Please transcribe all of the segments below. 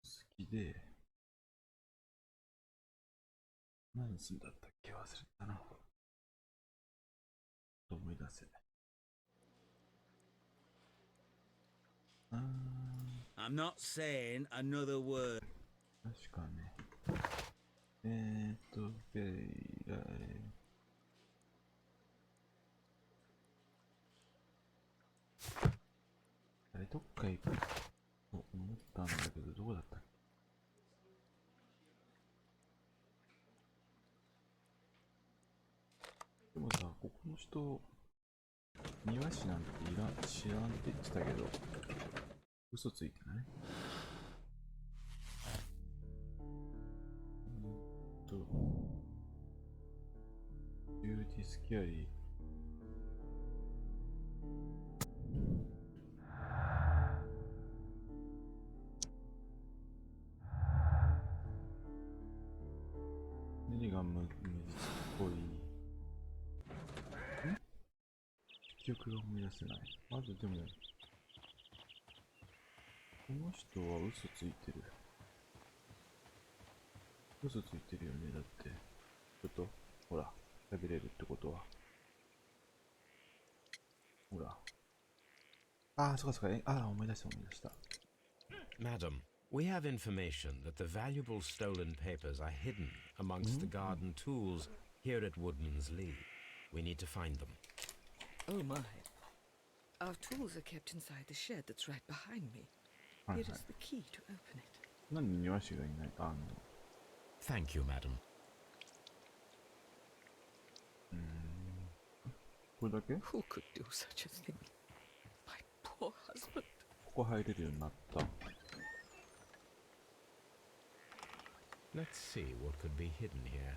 好きで、何すんだったっけ忘れたな。思い出せない。I'm not saying another word. 確かね。あれ、どっか行くと思ったんだけど、どこだったっけ。でもさ、ここの人、庭師なんて知らんって言ってたけど、嘘ついてない？ビューティスキャリー。何が無実っぽい？記憶が思い出せない。まずでも、この人は嘘ついてる。嘘ついてるよね、だって。ちょっと、ほら、食べれるってことは。ほら。ああ、そっかそっか。思い出した。Madam, we have information that the valuable stolen papers are hidden amongst the garden tools here at Woodman's Lee. We need to find them. Oh my. Our tools are kept inside the shed that's right behind me. Here is the key to open it. なんで庭師がいない？Thank you, madam. これだけ？ Who could do such a thing? My poor husband. ここ入れるようになった。Let's see what could be hidden here.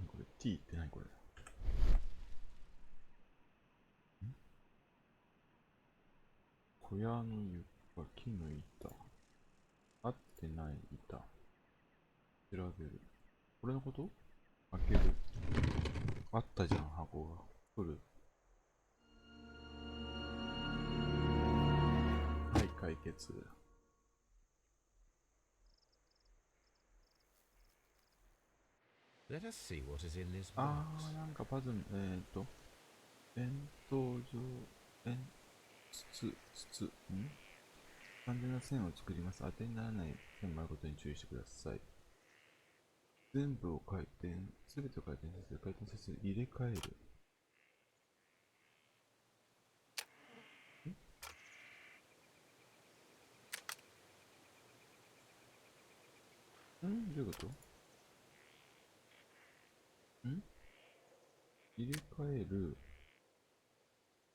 これ T って何これ？小屋の床、木の板。合ってない板。調べる。これのこと？開ける。あったじゃん、箱が。取る。はい、解決。Let us see what is in this box. なんかパズル、円筒状、筒、完全な線を作ります。当てにならない線もあることに注意してください。全部を回転、すべてを回転させる、入れ替える。どういうこと？入れ替える、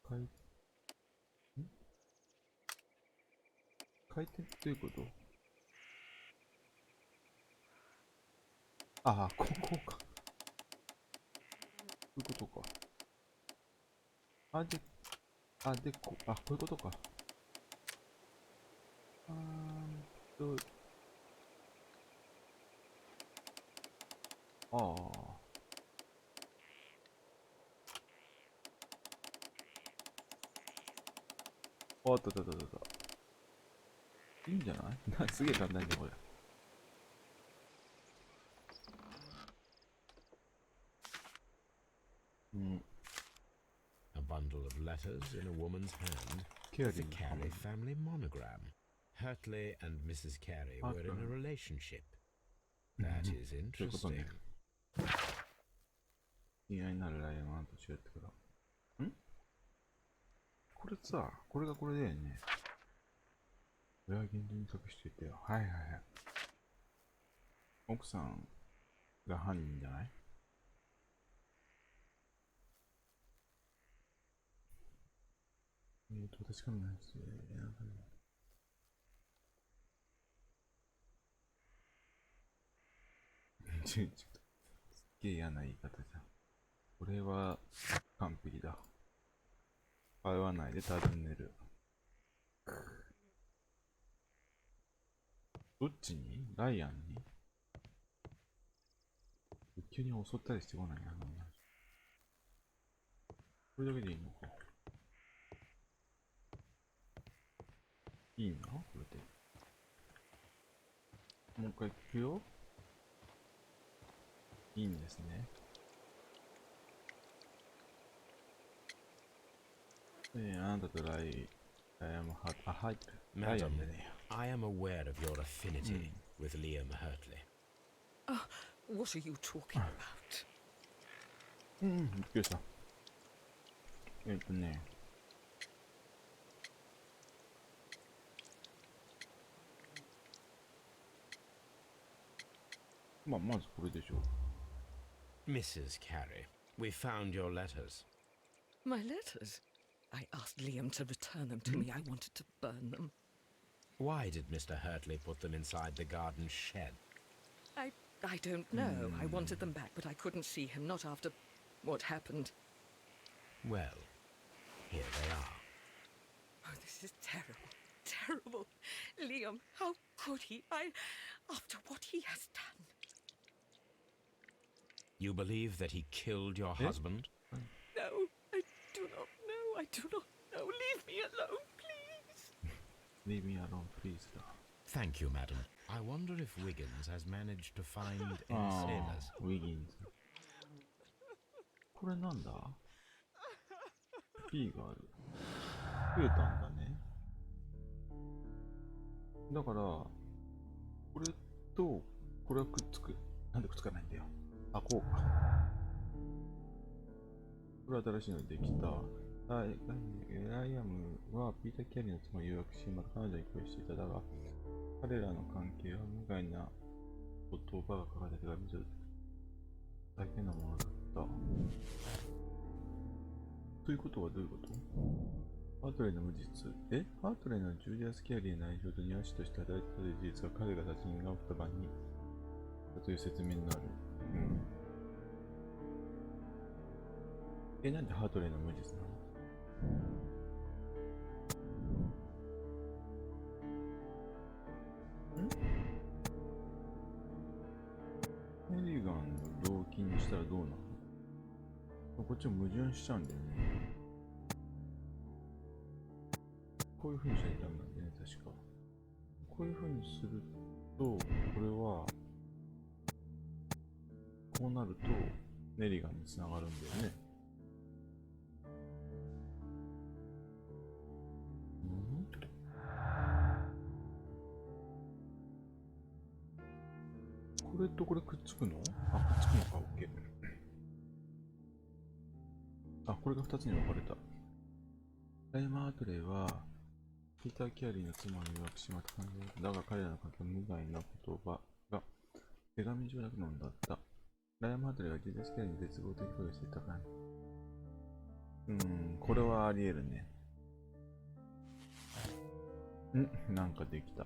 回転ってどういうこと？ここか。こういうことか。こういうことか。あった。いいんじゃない？すげえ簡単だこれ。A bundle of letters in a woman's hand with the Carey family monogram. Hurtley and Mrs. Carey were in a relationship. That is interesting. 恋愛になるライオンと違ってから。これさ、これがこれだよね。親は厳重に隠していてよ。はい。奥さんが犯人じゃない？確かめないですね。すっげえ嫌な言い方じゃん。これは完璧だ。会わないで尋ねる。どっちに？ライアンに？急に襲ったりしてこないな。これだけでいいのか。いいな、これで。もう一回聞くよ。いいんですね。あなたとライアムハート、はい。ライア Madam, ムでね。I am aware of your affinity with Liam Hurtley. What are you talking about? びっくりした。まずこれでしょう。 Mrs. Carey, we found your letters. My letters? I asked Liam to return them to me. I wanted to burn them. Why did Mr. Hurtley put them inside the garden shed? I don't know. I wanted them back, but I couldn't see him, not after what happened. Well, here they are. Oh, this is terrible. Terrible. Liam, how could he? After what he has done. You believe that he killed your husband? No, I do not know. I do not know. Leave me alone, please. Leave me alone, please. Thank you, madam. I wonder if Wiggins has managed to find any sailors. ウィギンズ。これなんだ ?P がある。増えたんだね。だから、これと、これはくっつく。なんでくっつかないんだよ。あ、こうか。これは新しいのできた。ライアムはピーター・キャリーの妻を誘惑し、また彼女に恋していた。だが、彼らの関係は無害な言葉が書かれた手紙だけのものだった。ということはどういうこと？ハートレイの無実。ハートレイのジュリアス・キャリーの内情と庭師として働いていたという事実が彼が殺人が起きた場にという説明になる。なんでハートレイの無実なの？メリガンの動機にしたらどうなの？こっちも矛盾しちゃうんだよね。こういう風にしないとダメなんだよね、確か。こういう風にすると、これは、こうなると、メリガンにつながるんだよね。これとこれくっつくの？あ、くっつくのか、OK。あ、これが2つに分かれた。ライマー・アトレイは、ピーター・キャリーの妻を誘惑しまった感じだが、彼らの関係は無害な言葉が手紙上だけのものだった。ライマー・アトレイはジュリアス・キャリーに絶望的恋をしていたから。これはあり得るね。なんかできた。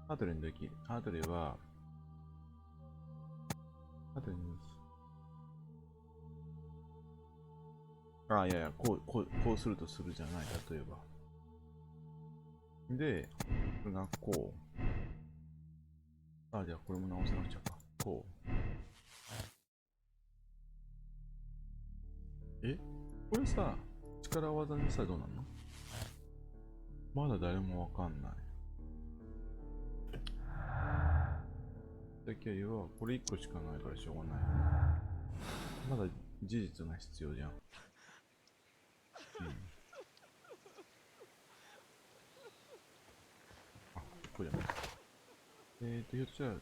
ハートレイのできる。ハートレイは、ハートレイのいやいや、こうするとするじゃない、例えば。で、これがこう。じゃあこれも直さなくちゃか。こう。これさ、力技にしたらどうなの？まだ誰もわかんない。だけど、これ1個しかないからしょうがないよね。まだ事実が必要じゃん。これじゃない。ひょっとしたら、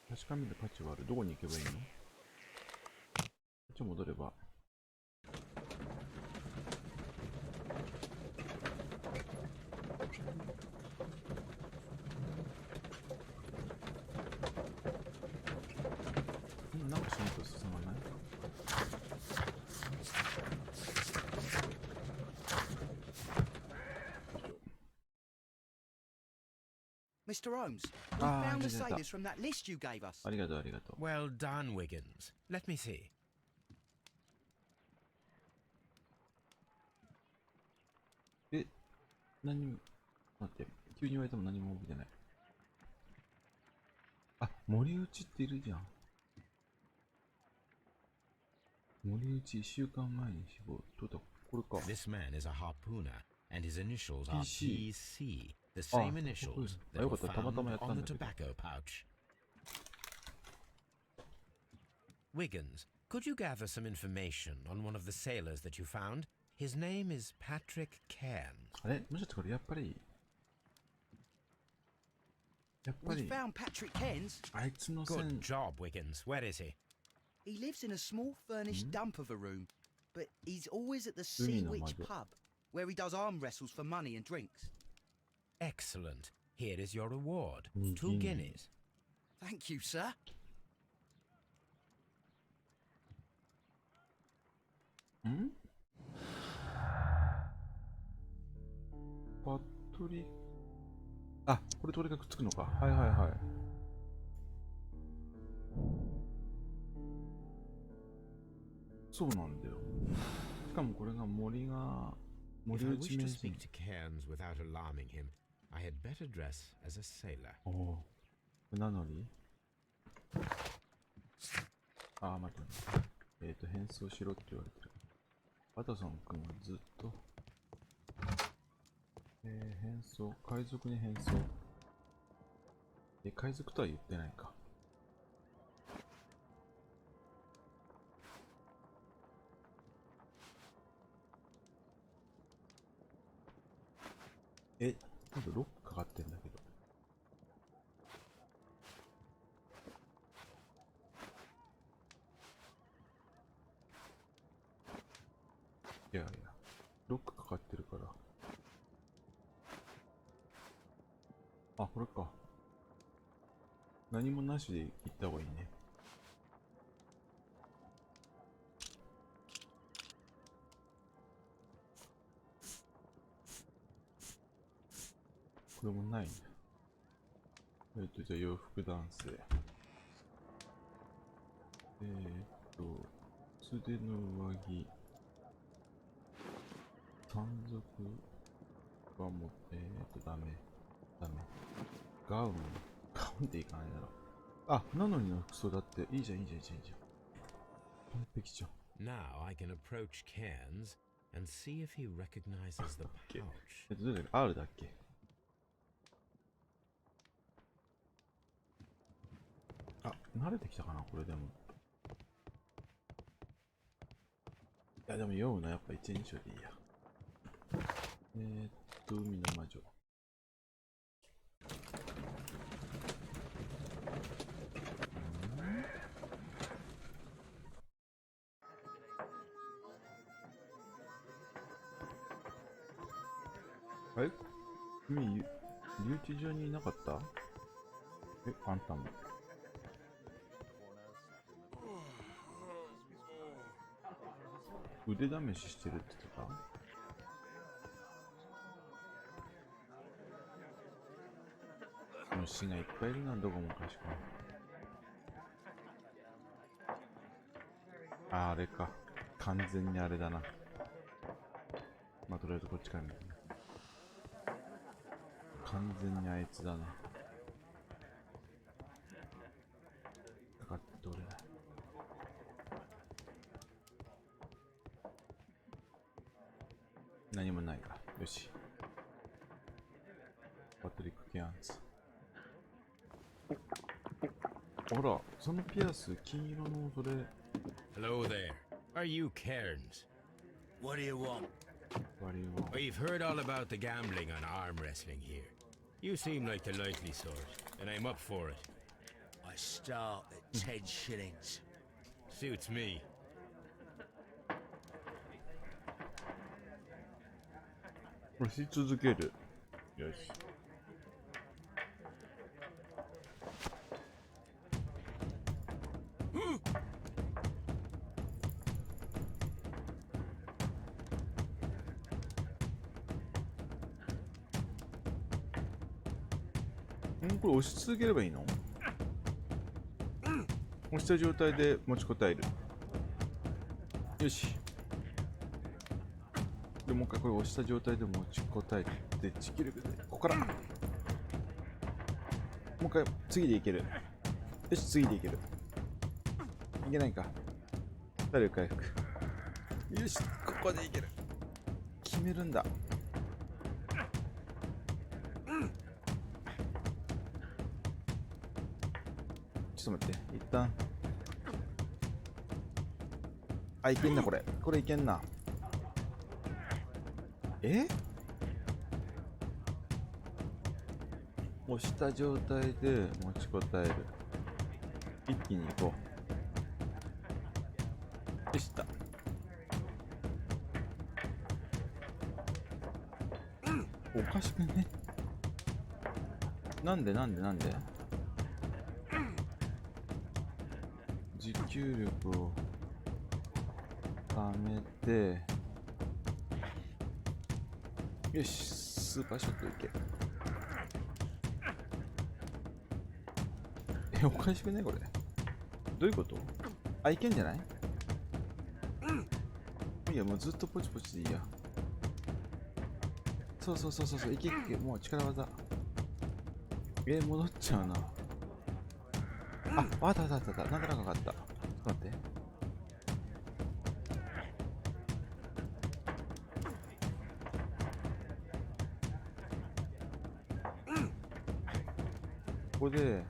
確かめる価値はある。どこに行けばいいの？こっち戻れば。なんかしないと進まない？Mr. Holmes, we found the sailors from that list you gave us. ありがとう、ありがとう。Well done, Wiggins. Let me see. 待って、急に言われても何も覚えてない。あ、森内っているじゃん。森内1週間前に死亡。どうだ、これか。This man is a harpooner. and his initials are PC. PC, the same initials that were found on the tobacco pouch. Wiggins, could you gather some information on one of the sailors that you found? His name is Patrick Cairns. あれもしかしてこれやっぱり We found Patrick Cairns. あいつの Good job, Wiggins. Where is he? He lives in a small furnished dump of a room, but he's always at the Sea Witch pub, where he does arm wrestles for money and drinks. Excellent. Here is your reward. 2 guineas. Thank you, sir. パトリあ、これと俺がくっつくのか。はいはいはい。そうなんだよ。しかもこれが森 If 打 I ち wish 名 to 人 speak to Cairns without alarming him, I had better dress as a sailor. おお。なのにあ、待って。変装しろって言われてる。ワトソン君はずっと変装、海賊に変装。海賊とは言ってないか。まだロックかかってんだけど。いやいや、ロックかかってるから。あ、これか。何もなしで行った方がいいね。これもないね。じゃあ洋服男性。厚手の上着。山賊はもう、ダメ。ガウンでいかないだろう。あ、なのにの服装だって。いいじゃん。完璧じゃん。Now I can approach Cairns and see if he recognizes the pouch. どれだっけ ?R だっけあ、慣れてきたかなこれでも。いや、でも酔うな。やっぱ一人称でいいや。海の魔女。あれ海、留置場にいなかった？あんたも。腕試ししてるって言ってた？虫がいっぱいいるな、どこもかしこも。あれか。完全にあれだな。まあ、とりあえずこっちから見るね。完全にあいつだな。かかっておれない。何もないか。よし。パトリック・ケアンズ。ほら、そのピアス、金色のそれ。Hello there. Are you Cairns? What do you want? We've heard all about the gambling on arm wrestling here. You seem like the likely sort, and I'm up for it. I start at 10 shillings. Suits me. 押し続ける。よし。これ押し続ければいいの？押した状態で持ちこたえる。よし。でもう一回これ押した状態で持ちこたえて、持久力で、ここから。もう一回、次でいける。よし、次でいける。いけないか。体力回復。よし、ここでいける。決めるんだ。ちょっと待って、一旦。あ、いけんな、これ。これいけんな。押した状態で持ちこたえる。一気に行こう。でした。おかしくね。なんで持久力を貯めて、よし、スーパーショットいけ。おかしくねこれ。どういうこと？あ、いけんじゃない？いや、もうずっとポチポチでいいや。そう、いけいけ、もう力技。戻っちゃうな。あ、わかった。なんとなくわかった。ちょっと待って。ここで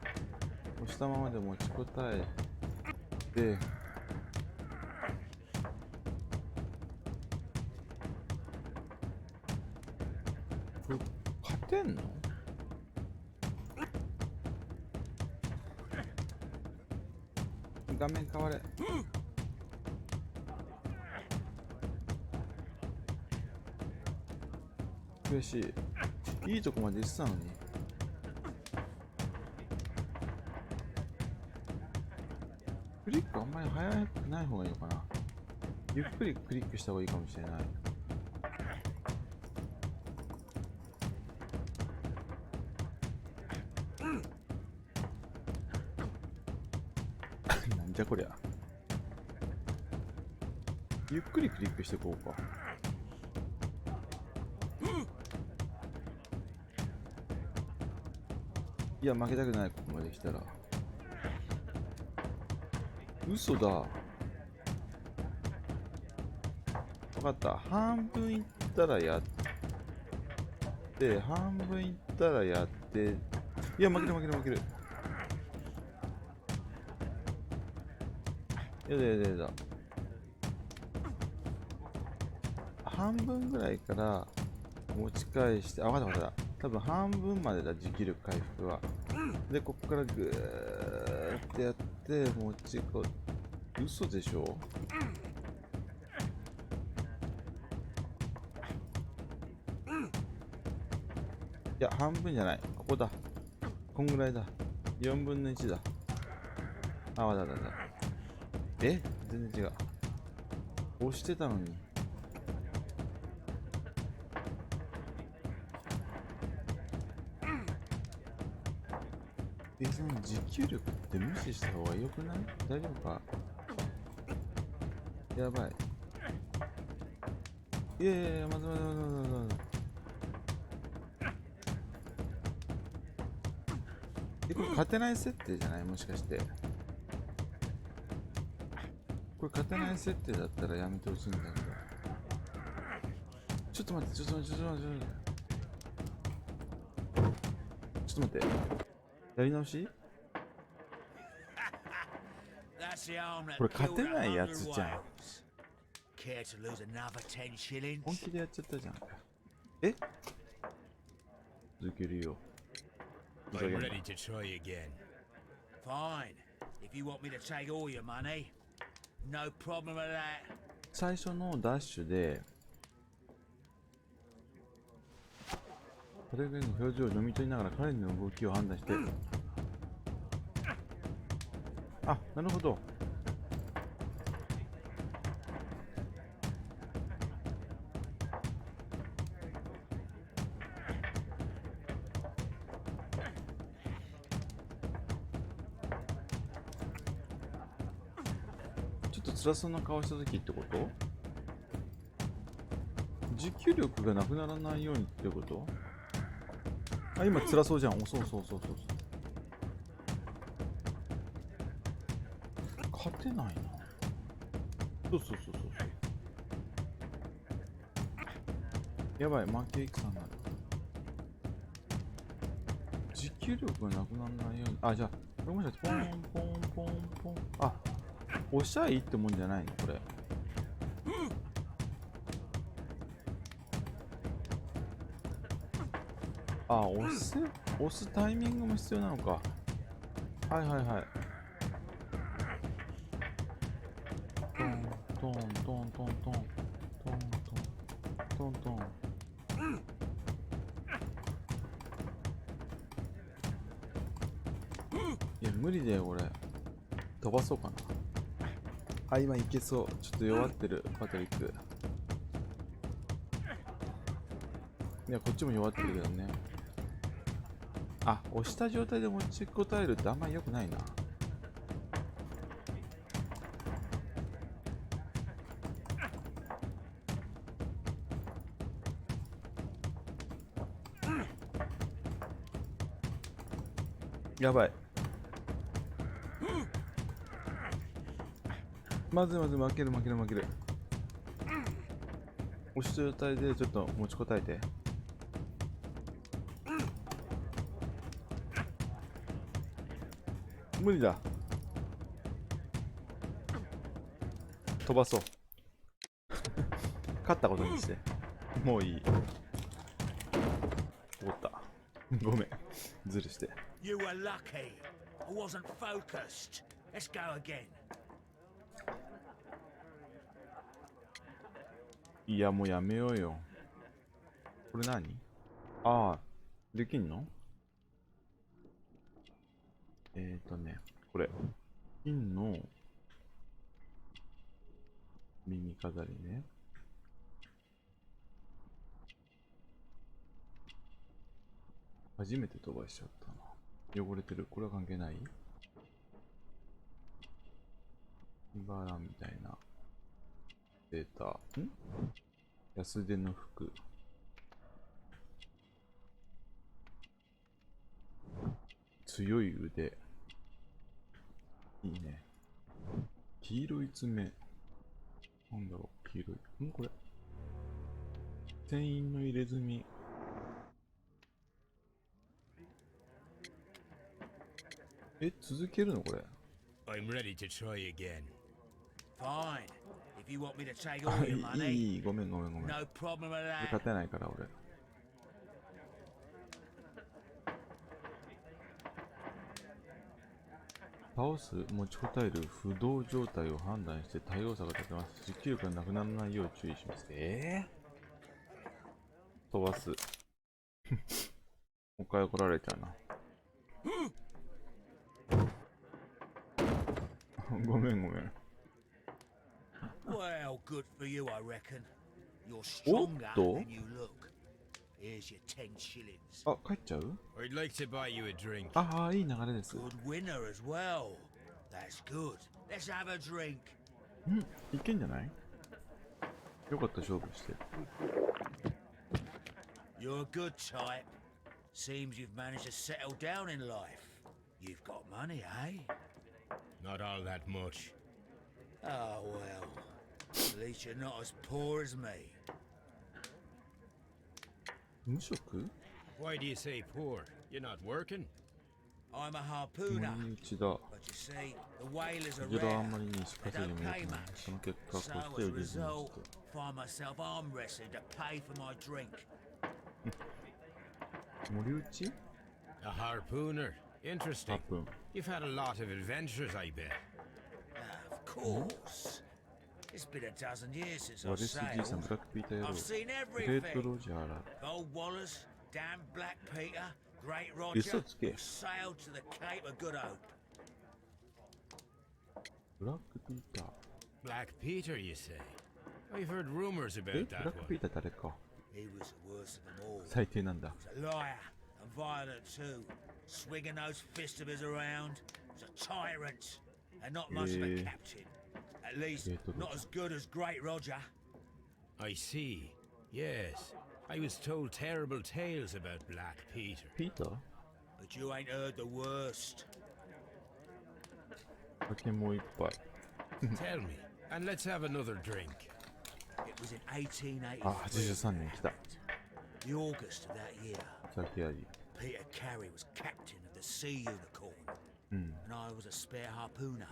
押したままで持ちこたえて、これ勝てんの？画面変われ。悔しい。いいとこまで行ってたのに。クリックあんまり速くない方がいいのかな。ゆっくりクリックした方がいいかもしれない。なんじゃこりゃ。ゆっくりクリックしていこうか。いや、負けたくない。ここまで来たら。嘘だ。わかった。半分いったらやって、半分いったらやって、いや、負ける。やだ。半分ぐらいから持ち返して、あ、わかった。多分半分までだ、持久力回復は。で、ここからぐーってやって、持ちこ、嘘でしょ？いや、半分じゃない。ここだ。こんぐらいだ。4分の1だ。あ、わだ。全然違う。押してたのに。その持久力って無視した方が良くない？大丈夫か？やばい。いや、まず。これ勝てない設定じゃない？もしかして。これ勝てない設定だったらやめてほしいんだけど。ちょっと待って。やり直し？これ勝てないやつじゃん。本気でやっちゃったじゃん。続けるよ。I'm ready to try again. Fine. If you want me to take all your money, no problem with that. 最初のダッシュで彼の表情を読み取りながら彼の動きを判断して、あ、なるほど。ちょっと辛そうな顔した時ってこと？持久力がなくならないようにってこと？あ、今辛そうじゃん。そう。勝てないな。そう。やばい、負け戦になる。持久力がなくならないように。あ、じゃあ、もしかしてポンポンポンポン。あ、押しゃいいってもんじゃないのこれ。あ、押すタイミングも必要なのか。はいはいはい。トントントントントントントントントン。いや無理だよこれ。飛ばそうかな。あ、今いけそう。ちょっと弱ってるパトリック。いやこっちも弱ってるけどね。あ、押した状態で持ちこたえるってあんまり良くないな。やばい。まず負ける。押した状態でちょっと持ちこたえて。無理だ。飛ばそう。勝ったことにして。もういい。終わった。ごめん。ズルして。You were lucky. I wasn't focused. Let's go again. いやもうやめようよ。これ何？ああ、できんの？これ。金の耳飾りね。初めて飛ばしちゃったな。汚れてる。これは関係ない？バラみたいな。データ。安手の服。強い腕。いいね。黄色い爪。なんだろう、黄色い。これ。船員の入れ墨。続けるのこれ。I'm ready to try again. Fine. If you want me to take all your money. いい、ごめん。 No problem with that. 勝てないから俺。倒す、持ちこたえる不動状態を判断して対応差が立てます。持久力がなくならないよう注意します。飛ばす。もう一回怒られちゃうな。ごめん。Well, good for you, I reckon. You're stronger than you look. Here's your 10 shillings. あ、帰っちゃう？ I'd like to buy you a drink. ああ、いい流れです。Good winner as well. That's good. Let's have a drink. いけんじゃない？よかった勝負して。You're a good type. Seems you've managed to settle down in life. You've got money, eh? Not all that much. Oh, well. At least you're not as poor as me. 無職？ Why do you say poor? You're not working? I'm a harpooner. 森内だ。 But you see, the whalers are クジラはあ rare. んまりにし They 稼ぎ don't も良 pay くない。 much. その結果、こ So うして as 売 a りにし result, て。 find myself arm wrestling to pay for my drink. 森内？ A harpooner. Interesting. 8分。 You've had a lot of adventures, I bet. Of course. It's been a dozen years since ワ I've レスじいさん、 sailed. ブラックピーター野郎。 I've seen グレート everything. ロジャーラ。 Old Wallace, damn Black Peter, Great 嘘 Roger, つけ。 sailed to the Cape of Good Hope. ブラックピーター。 Black Peter, you say? I've heard rumors ブ about ラ that ックピ one. ーター誰か。 He was the worst of them all. 最低なんだ。 He was a liar and violent too, swinging those fist of his around. He was a tyrant and not much of a captain. At least not as good as Great Roger. I see. Yes. I was told terrible tales about Black Peter. ピーター？ But you ain't heard the worst. 酒もう一杯。 Tell me, and let's have another drink. It was in あ、 1883. 83年来た。 The August of that year, 酒あり。 Peter Carey was captain of the Sea Unicorn. and I was a spare harpooner.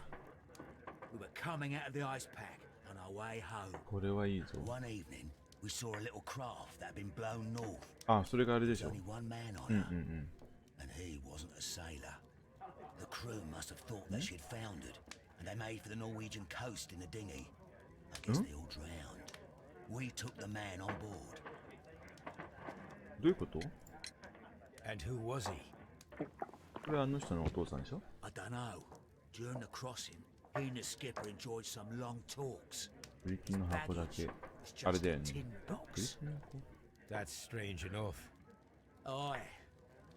We were coming out of the ice pack on our way home. これはいいぞ。 One evening, we saw a little craft that had been blown north. あ、それがあれでし There's ょ。 only one man on うん her, うん and he wasn't a sailor. The crew must have thought that she'd foundered, and they made for the Norwegian coast in the dinghy. I guess they all drowned. We took the man on board. どういうこと？ And who was he? これあの人のお父さんでしょ？ I don't know. During the crossing, he and the skipper enjoyed some long talks. ブリキンの箱だけ。 It's あれ just だよ a ね。 tin ブリ box. キンの箱 That's strange enough. Aye.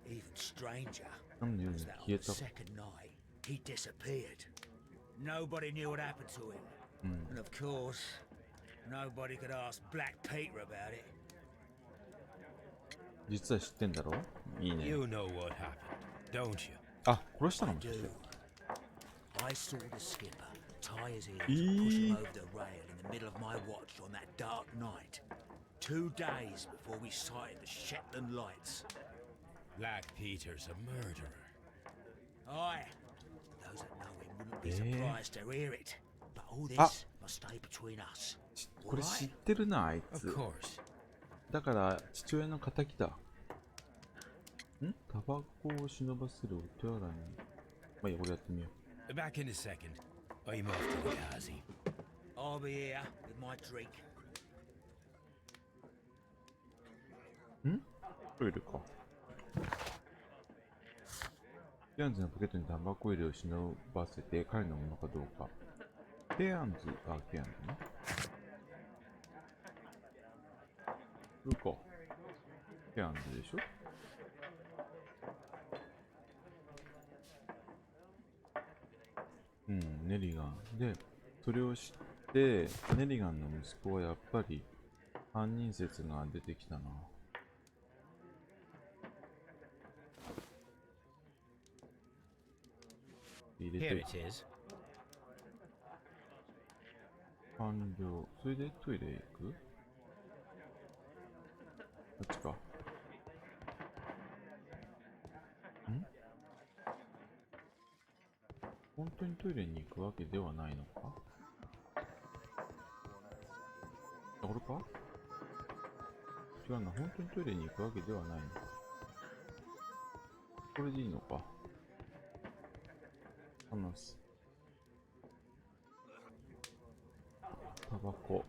Even stranger なんで夜に was that 消 on え the た？ second night, he disappeared. Nobody knew what happened to him. And of course, nobody could ask Black Peter about it. 実は知ってんだろ？いいね。 You know what happened, don't you? あ、殺したの I もしかし do. て。 I saw the skipper tie his ears and Eee. push him over the rail in the middle of my watch on that dark night. 2 days before we sighted the Shetland lights. Black Peter's a murderer. Aye. Those that know him wouldn't be Yeah. surprised to hear it. But all this Ah. must stay between us. これ知ってるな、あい Of つ。 course. だから父親の仇だ。タバコを忍ばせるお手洗いに。まあいいや、これやってみよ Back in a second. I'm off to the Kazi. I'll be here with my drink. う。トイレか。ケアンズのポケットにタバコ入れを忍ばせて彼のものかどうか。ケアンズ、あ、ケアンズね。これか。ケアンズでしょ。うん、ネリガン。で、それを知って、ネリガンの息子はやっぱり犯人説が出てきたな。入れ Here て it is. 完了。それでトイレ行く？こっちか。ん？本当にトイレに行くわけではないのか？あ、これか？違うな、本当にトイレに行くわけではないのか。これでいいのか。話す。タバコ。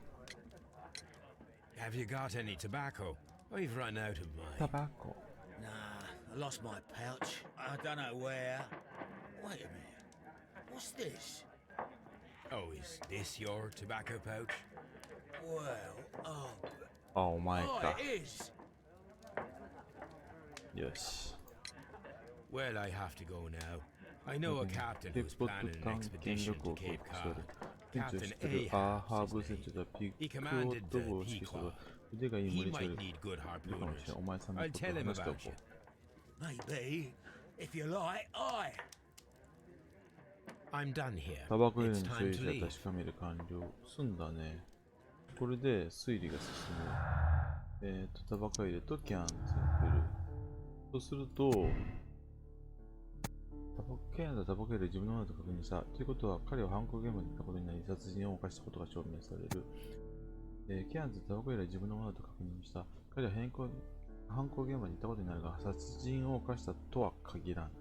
Have you got any tobacco? I've run out of タ mine. バコ。 Nah, I lost my pouch. I don't know where. Wait a minute. What's this? Oh, is this your tobacco pouch? Well, あ、お前 oh, か。 it is. よし。 Well, I have to go now. I know a captain ペ who's ッポッ planning ト an 探検 expedition 力を to 記 Cape 憶する Cod. 現地を知 Captain ってるアーハーブ Ahab's 船 his 長 name. だ。ピッ He クオ commanded ット the 号を指揮する Pequod. 腕がいい He 森 might 長い need good るかもしれない。 harpooners. お前さんの I'll ことを tell him 話してお about こ you. う。 Maybe. If you like, aye. I'm done here. タバコ入れ It's に time 注 to 意者 leave. 確かめる完了。済んだね。これで推理が進む。タバコ入れとキャンセル。そうすると、ケアンズはタバコ入れ自分のものと確認した。ということは、彼は犯行現場に行ったことになり、殺人を犯したことが証明される。ケアンズはタバコ入れ自分のものと確認した。彼は犯行現場に行ったことになるが、殺人を犯したとは限らない。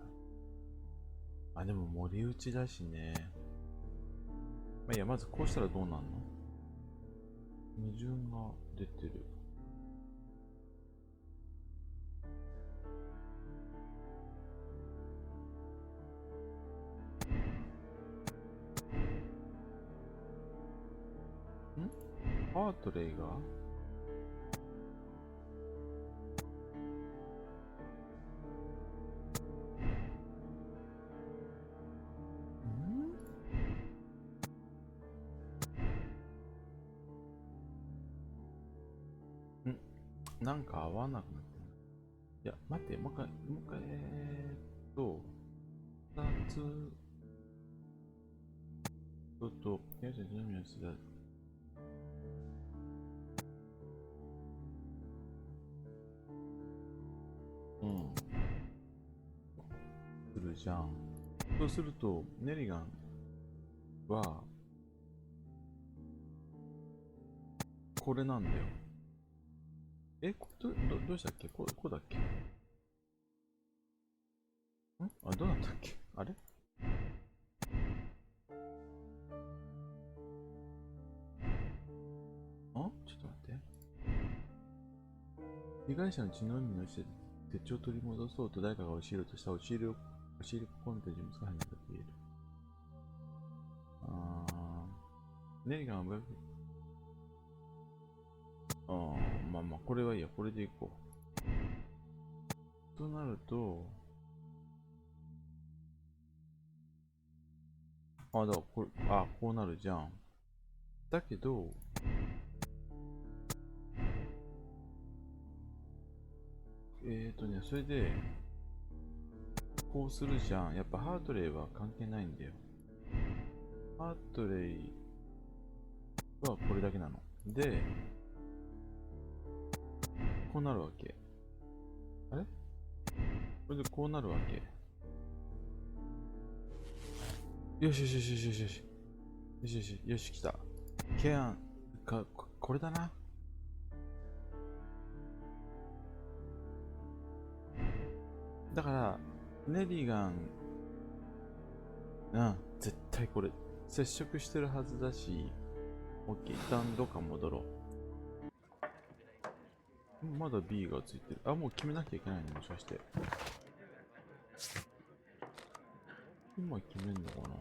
あ、でも森内だしね。まあ、いや、まずこうしたらどうなんの？矛盾が出てる。ハートレイがなんか合わなくなってる。いや、待って、もう一回、2つ、よし、準備をする。来るじゃん。そうすると、ネリガンは、これなんだよ。どうしたっけ？こうだっけ？どうなったっけ？あれ？ちょっと待って。被害者の血の海のして手帳を取り戻そうと誰かが押し入ろうとした押し入りコンテンツに犯人だと言える。ネリガンはまあ、これはいいや。これでいこう。となると、だからこうなるじゃん。だけど、それで、こうするじゃん。やっぱハートレイは関係ないんだよ。ハートレイはこれだけなの。で、こうなるわけ。あれ？これでこうなるわけ。よしよしよしよしよしよし。よしよしよし、来た。ケアンか、これだな。だから、ネリガン、絶対これ、接触してるはずだし、OK、一旦どっか戻ろう。まだ B がついてる。もう決めなきゃいけないのもしかして。今決めんのかな？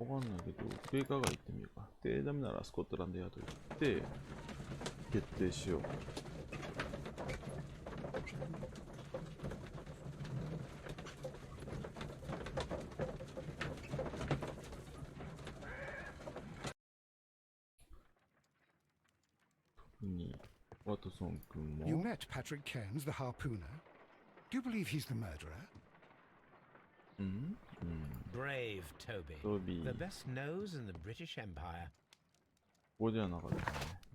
わかんないけど、ベーカーが行ってみるか。で、ダメならスコットランドヤード行って、決定しよう。ワトソン君も。 You met Patrick Cairns, the harpooner. Do you believe he's the murderer? Brave Toby. The best nose in the British Empire. ここではなかったね。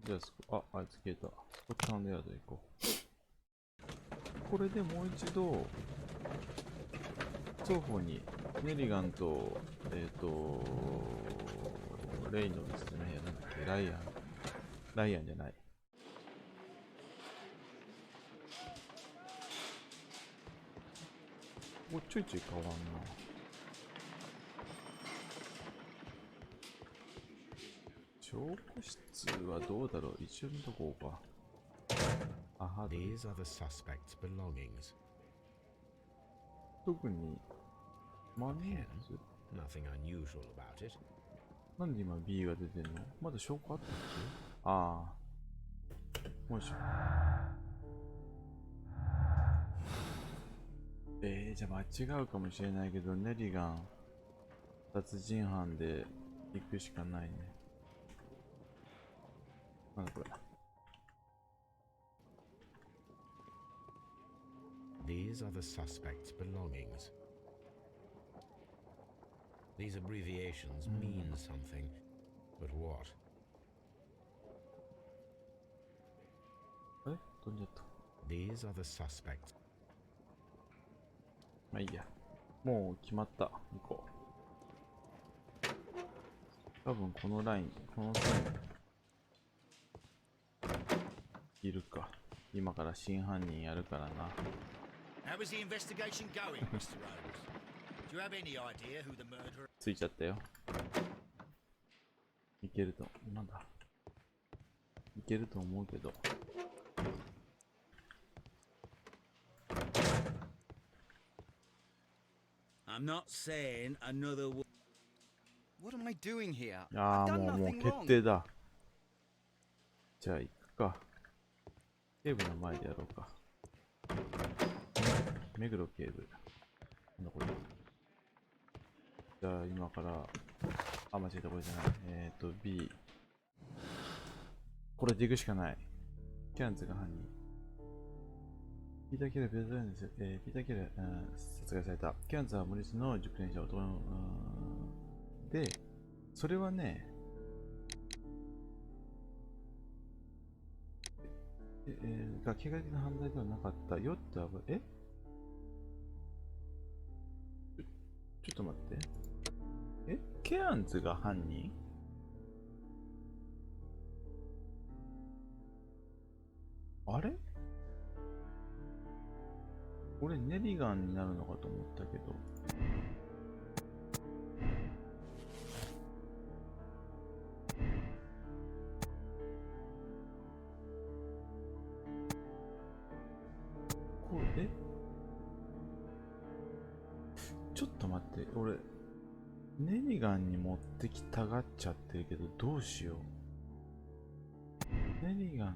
じゃあ、あいつ消えた。こっちのヤード行こう。これでもう一度、双方にネリガンと、レイノルズじゃないや、なんだっけ、ライアンじゃない。ここちょいちょい変わんな。証拠室はどうだろう。一応見とこうか。These are the suspect's belongings. 特にマネーズ Nothing unusual about it. なんで今 B が出てんの？まだ証拠あったっけ？もうしょ。じゃあ間違うかもしれないけど、ネリガン殺人犯で行くしかないね。なんだこれ。These are the suspect's belongings. These abbreviations mean something, but what? 飛んじゃった。 These are the suspects. まあいいや。もう決まった。行こう。多分このライン、この線いるか。今から真犯人やるからな。How is the investigation going, Mr. Holmes? Do you have any idea who the murderer? ついちゃったよ。いけると、なんだ。いけると思うけど。I'm not saying another word. What am I doing here? あ I've あ、 done もう nothing 決 wrong. 定だ。じゃあ行くか。警部の前でやろうか。目黒警部。なんだこれ。じゃあ今から、間違えた、これじゃない。B。これで行くしかない。キャンズが犯人。ピーター・ケル、ピーター・ケル、殺害された。キャンズは森市の熟練者男の、で、それはね、が計画的な犯罪ではなかったよってちょっと待って。ケアンズが犯人？あれ？俺ネリガンになるのかと思ったけど。これ、ちょっと待って、俺ネリガンに持ってきたがっちゃってるけど、どうしよう。ネリガン。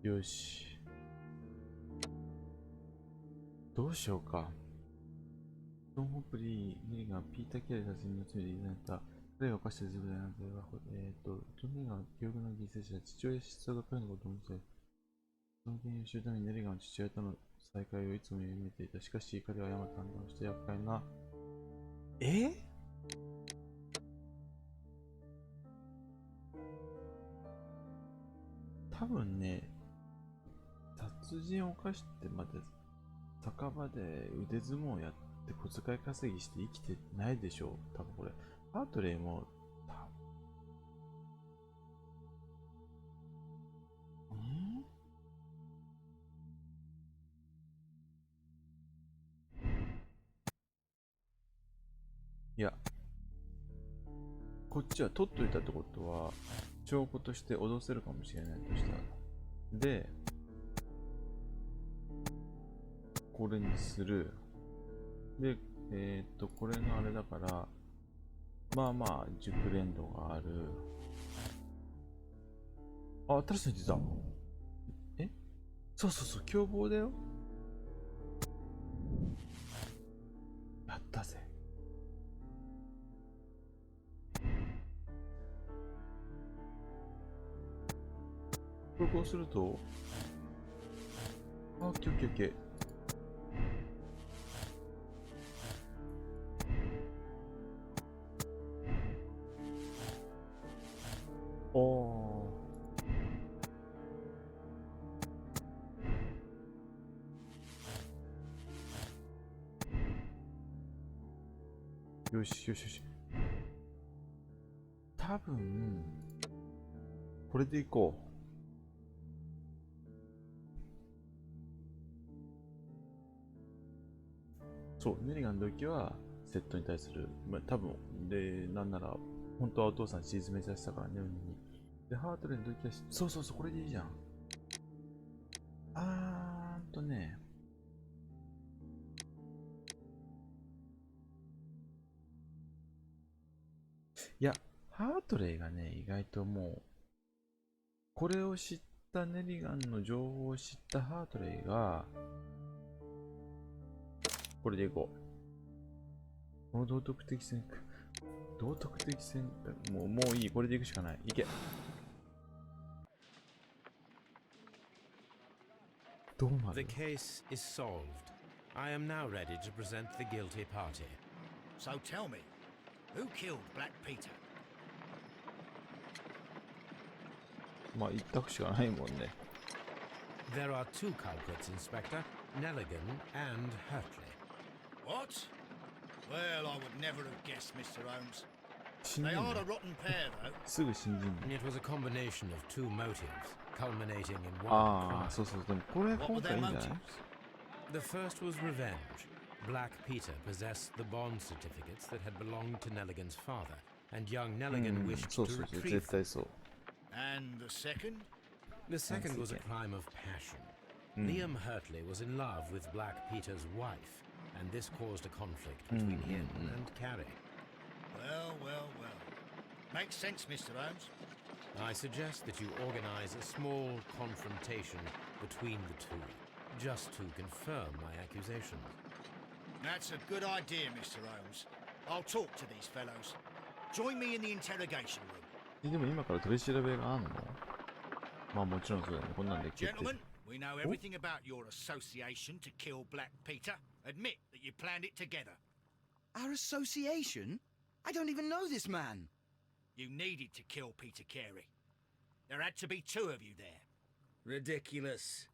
よし。どうしようか。ドン・ホプリー、ネリガン、ピーター・キャリー殺人の罪で言われた。彼が犯した自分であなたは、ジョン・ネリガンは記憶の犠牲者、父親失踪が彼のことを見て、その原因を知るためにネリガンは父親との再会をいつも夢見ていた。しかし、彼は誤った判断をして厄介な。多分ね、殺人を犯してまで酒場で腕相撲やって小遣い稼ぎして生きてないでしょう。多分これ。ハートレイも、いや、こっちは取っといたってことは、証拠として脅せるかもしれないとしたら。で、これにする。で、これがあれだから、まあまあ、熟練度がある。あ、新しいの出た。そうそうそう、凶暴だよ。やったぜ。これこうすると、オッケーオッケーオッケー。おー。よしよしよし。多分、これでいこう。そう、ネリガンの時はセットに対する、まあ、多分で、なんなら、本当はお父さん沈めさせたからね、海に。で、ハートレイの時は、そうそうそう、これでいいじゃん。ね。いや、ハートレイがね、意外ともう、これを知ったネリガンの情報を知ったハートレイが、これでいこう。この道徳的戦もういい、これでいくしかない。いけ。どうなる？ The case is solved. I am now ready to present the guilty party. So tell me, who killed Black Peter? まあ一択しかないもんね。There are two culprits, Inspector. Nelligan and Hurtley. What? Well, I would never have guessed, Mr. Holmes. 信じん They な are a rotten pair, though. すぐ信じんな It was a combination of two motives, culminating in one ああ、 crime. そうそう。でもこれ What 今 were 回いい their んじゃない motives? The first was revenge. Black Peter possessed the bond certificates that had belonged to Nelligan's father, and young Nelligan うん wished そう to そうそう、 retrieve 絶 them. 対そう。 And the second? The second was a second. crime of passion. Mm. Liam Hurtley was in love with Black Peter's wife, and this caused a conflict between him and Carrie. Well, well, well. Makes sense, Mr. Holmes. I suggest that you organize a small confrontation between the two, just to confirm my accusations. That's a good idea, Mr. Holmes. I'll talk to these fellows. Join me in the interrogation room. でも今から取り調べがあんの？まあもちろんそうだね。こんなんで決定。 Gentlemen, We know everything about your association to kill Black Peter. Admit that you planned it together. Our association? I don't even know this man. You needed to kill Peter Carey. There had to be two of you there. Ridiculous.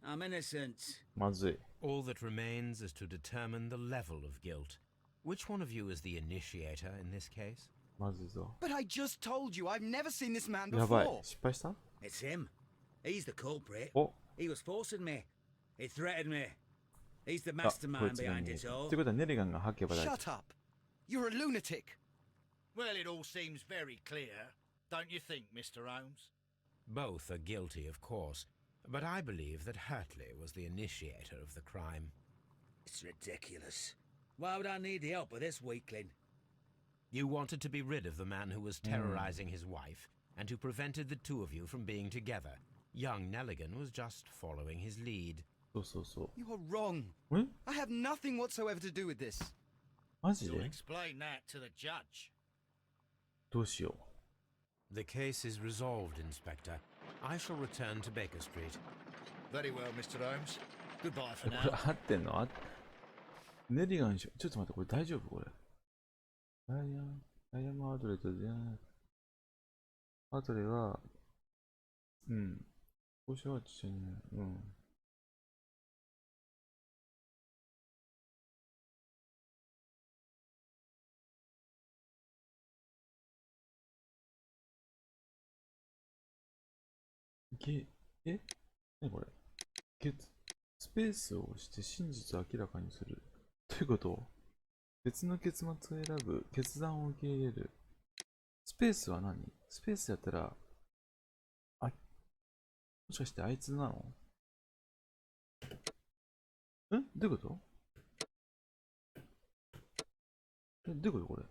I'm innocent. まずい。 All that remains is to determine the level of guilt. Which one of you is the initiator in this case? まずいぞ。 But I just told you I've never seen this man やばい。 before. 失敗した？ It's him. He's the culprit. お、 He was forcing me. He threatened me. He's the あ、こい mastermind つが behind 見え it る。 all. ってことはネリガンが吐けば大丈夫。 Shut up. You're a lunatic. Well, it all seems very clear, don't you think, Mr. Holmes? Both are guilty, of course, but I believe that Hartley was the initiator of the crime. It's ridiculous. Why would I need the help of this weakling? You wanted to be rid of the man who was terrorizing his wife, and who prevented the two of you from being together. Young Nelligan was just following his lead. そうそうそ You are wrong. う。ん？ I have nothing whatsoever to do with this. マジ You'll で？ explain that to the judge. どうしよ The case is resolved, Inspector. I shall return to Baker Street. Very well, Mr. Holmes. Goodbye う。 for これ now. 合ってんの？ネリガンしょ、ちょっと待って、これ大丈夫これ。アイアムアドレとじゃん。アドレは、うん。交渉はちっちゃいね。うん。え何これスペースを押して真実を明らかにする。どういうこと？別の結末を選ぶ。決断を受け入れる。スペースは何？スペースやったら、もしかしてあいつなの？どういうこと？どういうことこれ？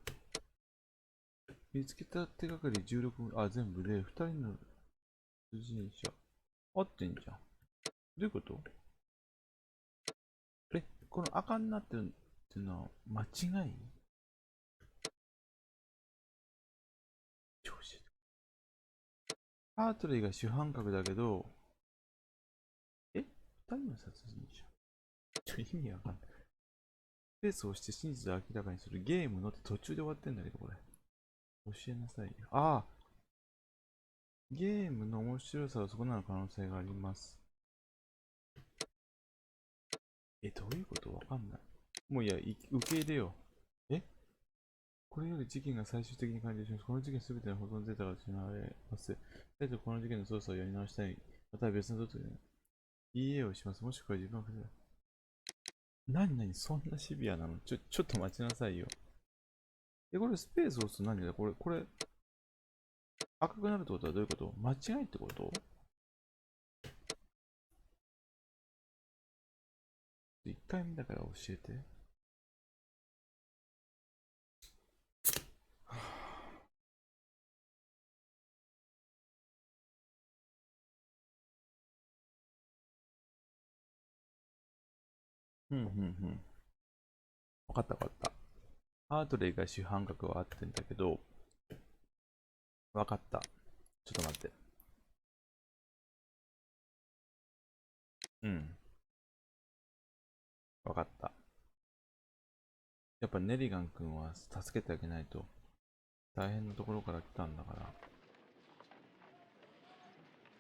見つけた手がかり16分、全部で2人の出陣者。合ってんじゃん。どういうこと？この赤になってるっていうのは間違い？ハートレイが主犯格だけど、2人の殺人者。意味わかんない。スペースを押して真実を明らかにするゲームのって途中で終わってんだけど、これ。教えなさいよ。ゲームの面白さはそこなる可能性があります。どういうことわかんない。もういや、受け入れよう。これより事件が最終的に完了します。この事件すべての保存データが失われます。この事件の捜査をやり直したい。または別のどっちで EA をします。もしくは自分は何そんなシビアなの？ちょっと待ちなさいよ。これスペースを押すと何だこれ、赤くなるってことはどういうこと？間違いってこと？1回目だから教えて。わかった。ハートレイが主犯格は合ってんだけど、わかった。ちょっと待って。わかった。やっぱネリガン君は助けてあげないと。大変なところから来たんだから。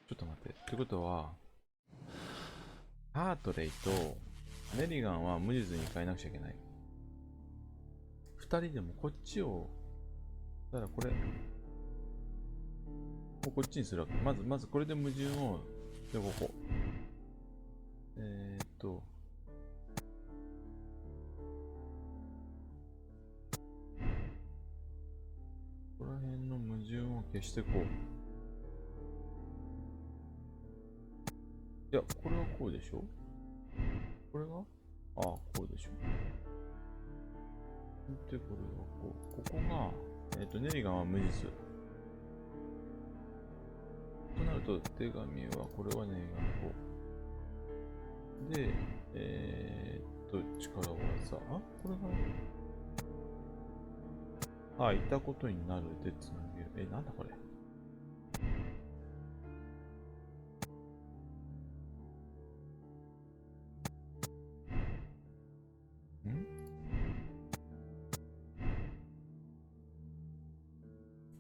ちょっと待って。ってことは、ハートレイとネリガンは無実に変えなくちゃいけない。二人でもこっちを、だからこれ、こっちにするわけ。まずこれで矛盾を、で、ここ。ここら辺の矛盾を消してこう。いや、これはこうでしょ？これがこうでしょ？で、これはこう。ここが、ネリガンは無実。となると、手紙は、これはネリガンこう。で、力技。これが、いたことになるでつなげる。なんだこれ。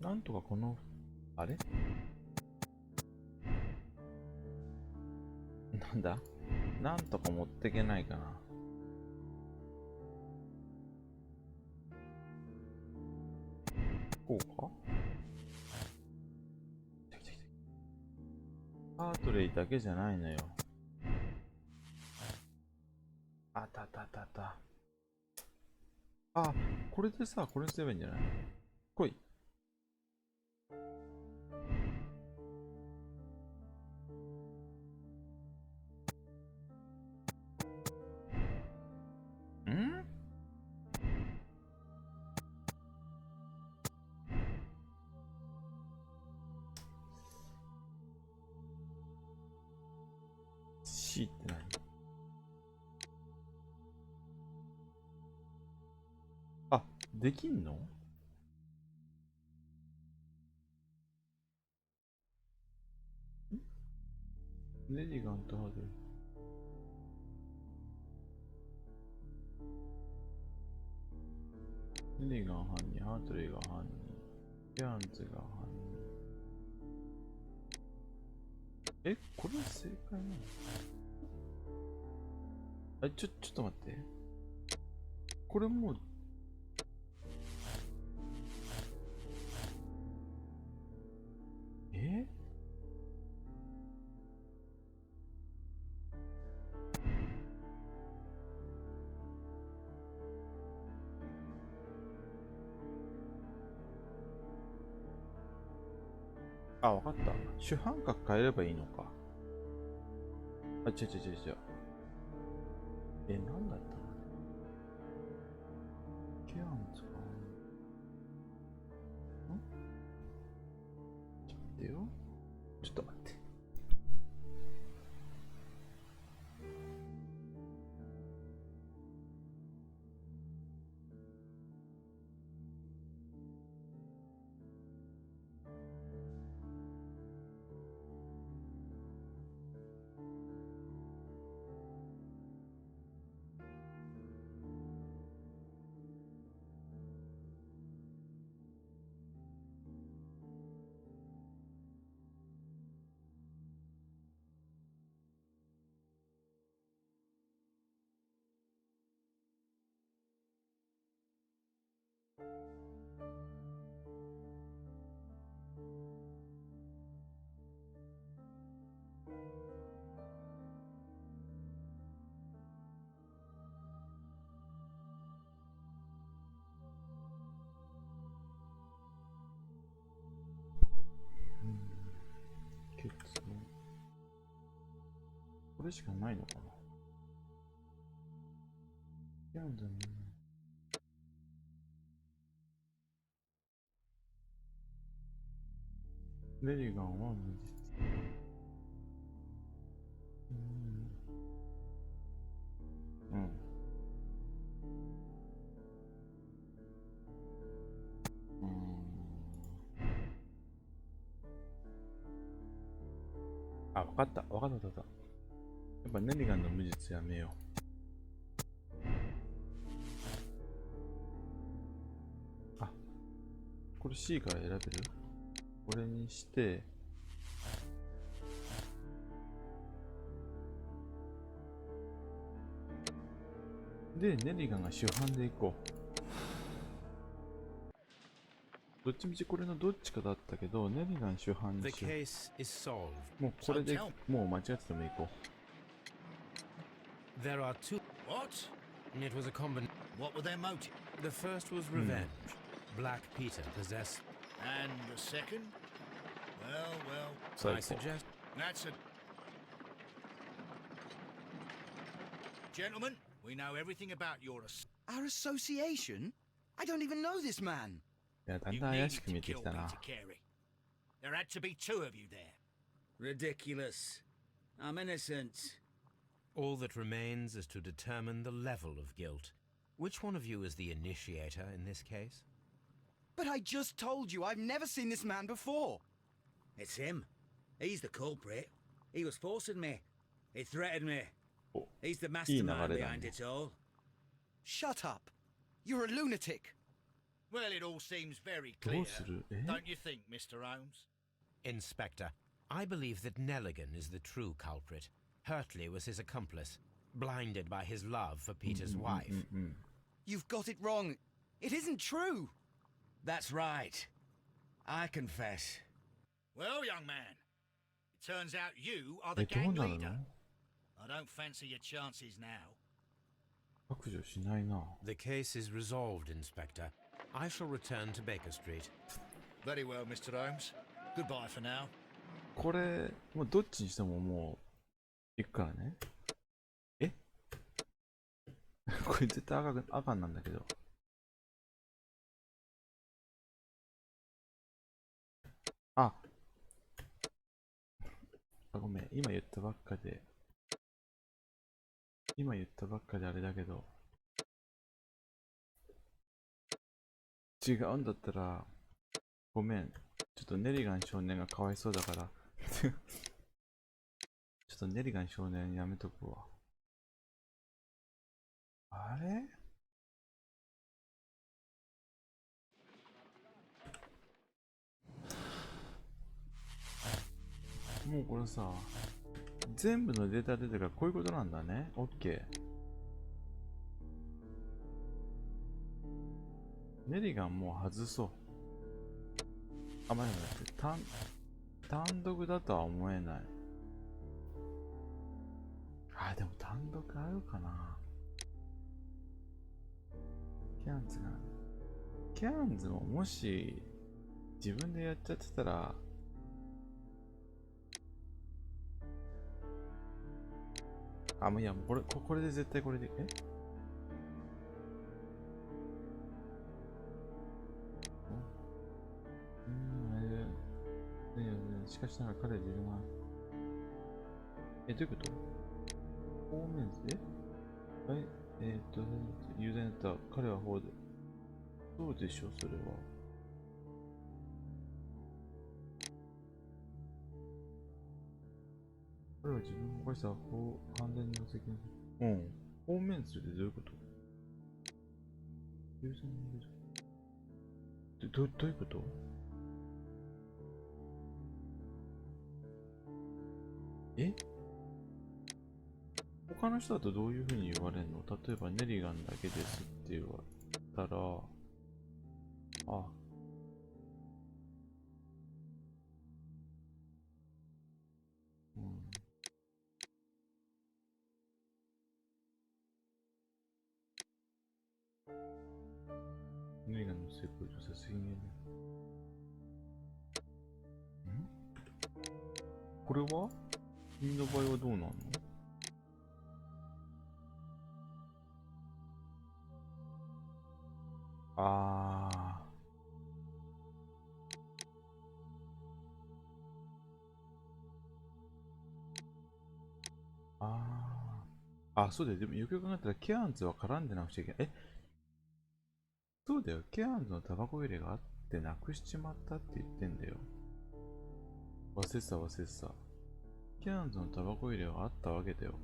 なんとかこの、あれなんだ、なんとか持ってけないかな。こうか。ハートレイだけじゃないのよ。あたたたた。あ、これでさ、これすればいいんじゃない？来い。ん？C って何？あ、できんの？ネリガンとハードル。ネリガン犯人、ハートレイが犯人、キャンズが犯人。え、これは正解なの？あ、ちょっと待って。これもう、あ、わかった。主犯格変えればいいのか。あ、違う。なんだったの？キャンズか。ちょっと待ってよ。ちょっと待って。これしかないのかな。キャンズね。レリガンは無実。あ、わかった。やっぱネリガンの無実やめよう。あ、これ C から選べる？これにして、で、ネリガンが主犯でいこう。どっちみちこれのどっちかだったけど、ネリガン主犯にしよう。もうこれで、もう間違っててもいこう。There are two. What? It was a combination. What were their motives? The first was revenge. Black Peter possessed. And the second? Well. I suggest. That's a... Gentlemen, we know everything about your... Our association? I don't even know this man. いや、だん You だん怪 needed しく to 見えて kill きたな。 Peter Carey. There had to be two of you there. Ridiculous. I'm innocent. All that remains is to determine the level of guilt. Which one of you is the initiator in this case? But I just told you I've never seen this man before. It's him. He's the culprit. He was forcing me. He threatened me. He's the mastermind behind it all. Shut up. You're a lunatic. Well, it all seems very ど clear, うする？ don't you think, Mr. Holmes? Inspector, I believe that Nelligan is the true culprit. Hurtley was his accomplice, blinded by his love for Peter's wife. You've got it wrong. It isn't true. That's right. I confess. Well, young man, it turns out you are the え、どう gang なる leader. の？ I don't fancy your chances now. 白状しないな。 The case is resolved, Inspector. I shall return to Baker Street. Very well, Mr. Holmes. Goodbye for now. これ、もうどっちにしてももう、行くからね。えこれ絶対赤なんだけど。ごめん。今言ったばっかであれだけど。違うんだったら、ごめん。ちょっとネリガン少年がかわいそうだから。ちょっとネリガン少年やめとくわ。あれ？もうこれさ、全部のデータ出てるからこういうことなんだね。OK。ネリガンもう外そう。あ、待って待って。単独だとは思えない。あ、でも単独あるかな。キャンズももし自分でやっちゃってたら、あ、もういや、もうこれで絶対これで、しかしながら彼は自分が、どういうこと？方面で有罪になった彼は方で。そうでしょ、それは。彼は自分が犯した犯罪の責任。方面するってどういうこと？有罪になる。どういうこと？他の人だとどういう風に言われるの？例えばネリガンだけですって言われたら、ネリガンの成功女性責任ね。これは君の場合はどうなの？そうだよ。でもよく考えたら、ケアンズは絡んでなくちゃいけない。そうだよ。ケアンズのタバコ入れがあってなくしちまったって言ってんだよ。忘れてた。ケアンズのタバコ入れはあったわけだよ。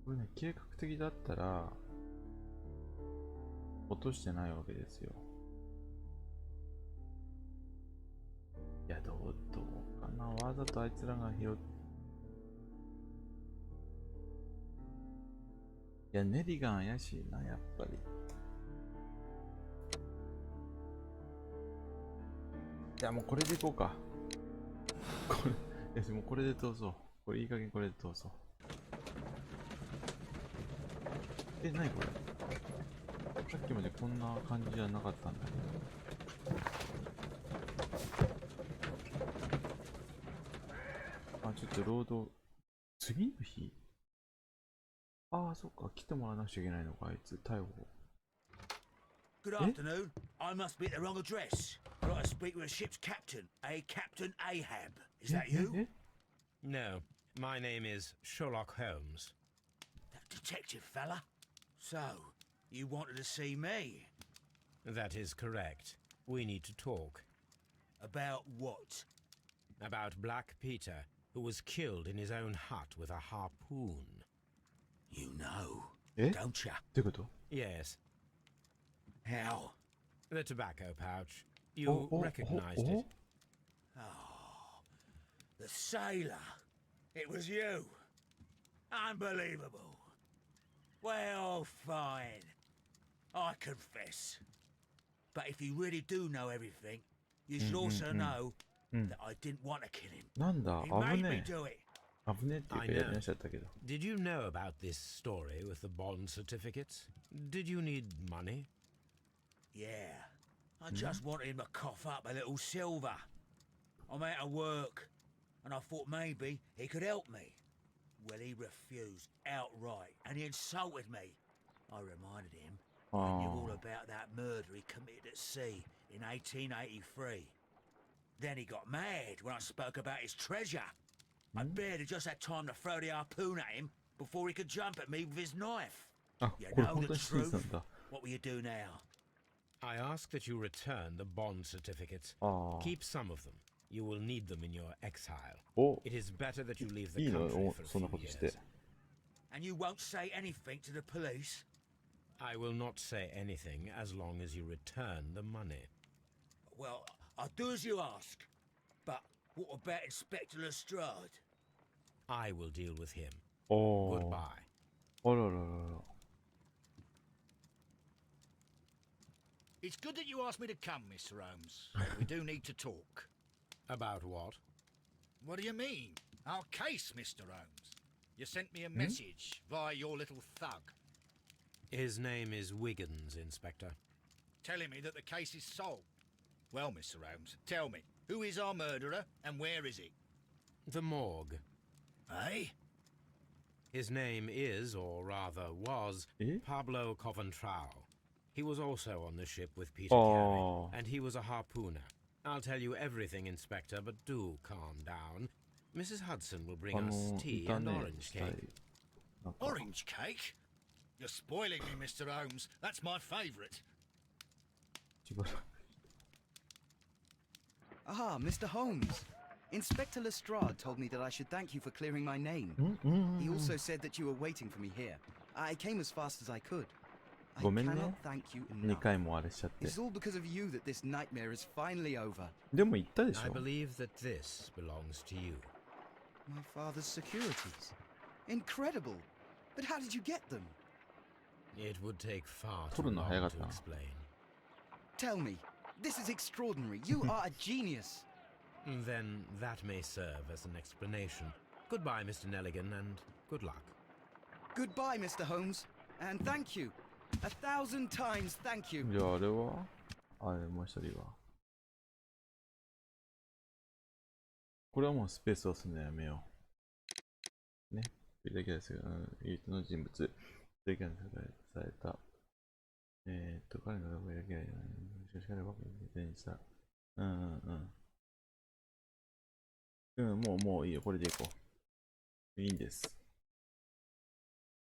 これね、計画的だったら、落としてないわけですよ。いや、どうかな。わざとあいつらが拾っ、いや、ネリガン怪しいな、やっぱり。いや、もうこれでいこうか。もうこれで通そう。これいい加減これで通そう。何これ？さっきまでこんな感じじゃなかったんだけど。ちょっと労働。次の日？そっか。来てもらわなくちゃいけないのか、あいつ。逮捕。Good afternoon. I must be at the wrong address. I'd like to speak with a ship's captain, a Captain Ahab. Is that you? No, my name is Sherlock Holmes. That detective fella? So, you wanted to see me? That is correct. We need to talk. About what? About Black Peter, who was killed in his own hut with a harpoon. You know, え don't ya? どういうこと？ Yes, How? the tobacco pouch. You Oh, recognized it. Oh, the sailor. It was you. Unbelievable. Well, fine. I confess. But if you really do know everything, you should also know that I didn't want to kill him. なんだ、 He 危 made ね me え。 do it. 危ねえっていうか I know. やりましちゃったけど。 Did you know about this story with the bond certificates? Did you need money? Yeah. I just wanted him to cough up a little silver. I'm out of work, and I thought maybe he could help me. Well, he refused outright, and he insulted me. I reminded him I knew all about that murder he committed at sea in 1883. Then he got mad when I spoke about his treasure. I barely just had time to throw the harpoon at him before he could jump at me with his knife. あ、 You これ know 本 the 当に真実な truth. んだ。 What will you do now? I ask that you return the bond certificates. ああ。 Keep some of them. You will need them in your exile. お、 It is better that you leave the いいの country お for a そんな few ことして。 years. And you won't say anything to the police? I will not say anything as long as you return the money. Well, I'll do as you ask. But what about Inspector Lestrade? I will deal with him. おー。 Goodbye. あらららら。 It's good that you asked me to come, Mr. Holmes. We do need to talk. About what? What do you mean? Our case, Mr. Holmes. You sent me a message via your little thug, His name is Wiggins, Inspector. telling me that the case is solved. Well, Mr. Holmes, tell me, who is our murderer and where is he? The morgue. Eh? His name is, or rather was, Eh? Pablo Coventrao. He was also on the ship with Peter Oh. Carey, and he was a harpooner. I'll tell you everything, Inspector, but do calm down. Mrs. Hudson will bring あ us の、 tea だ and ね、 orange したい cake.。なんか Orange cake? You're spoiling me, Mr. Holmes. That's my favourite. しばらく Ah, Mr. Holmes. Inspector Lestrade told me that I should thank you for clearing my name. うんうんうん He also said that you were waiting for me here. I came as fast as I could. I ごめんね。 cannot thank you 2 enough. 回もあれしちゃって。 It's all because of you that this nightmare is finally over. でも言ったでし I ょ believe that this belongs to you. My father's securities. Incredible. But how did you get them? It would take far too 取るの long 早かっ to たな。 explain. Tell me. This is extraordinary. You are a genius. Then that may serve as an explanation. Goodbye, Mr. Nelligan, and good luck. Goodbye, Mr. Holmes. And thank you. 1,000 times thank you. じゃああれはあれもう一人はこれはもうスペースを押すのやめよう。ね。それだけですが、唯一の人物。それだけされた。彼の名前だけは、しかし彼は僕に手にした。もういいよ。これでいこう。いいんです。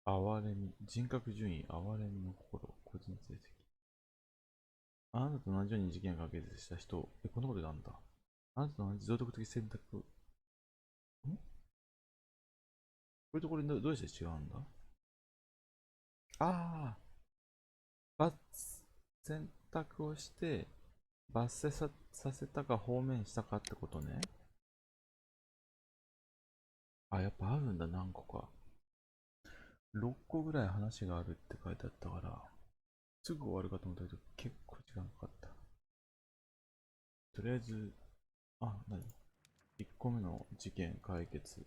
哀れみ、人格順位、哀れみの心、個人成績。あなたと同じように事件が解決した人、こんなことなんだ。あなたと同じ道徳的選択。これとこれどうして違うんだ。ああ、選択をして罰せさせたか放免したかってことね。あ、やっぱあるんだ、何個か。6個ぐらい話があるって書いてあったから、すぐ終わるかと思ったけど、結構時間かかった。とりあえず、1個目の事件解決。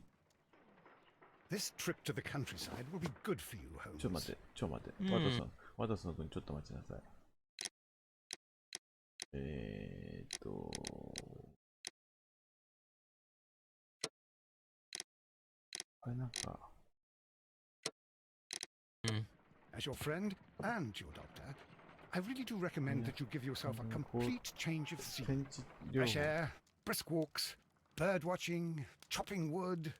This trip to the countryside will be good for you, Holmes. ちょ待って。ワトソン君ちょっと待ちなさい。あれなんか。As your friend and your doctor, I really do recommend that you give yourself a complete change of scene. 検知療 Fresh 法 air, brisk walks, bird watching, chopping wood.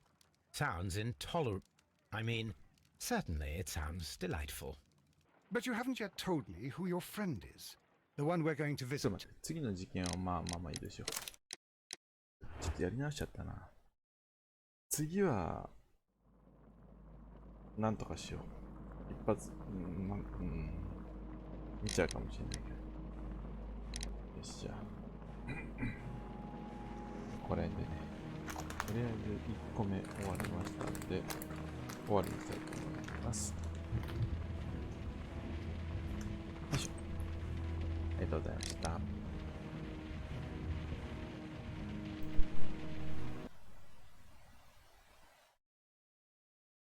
Sounds intolerable. I mean, certainly it sounds delightful. But you haven't yet told me who your friend is. The one we're going to ちょっ visit. と待って、次の事件はまあいいでしょう。ちょっとやり直しちゃったな。次は、なんとかしよう。一発、見ちゃうかもしれないけど。よし、じゃあ。これでね、とりあえず1個目終わりましたので、終わりにしたいと思います。よいしょ。ありがとうございました。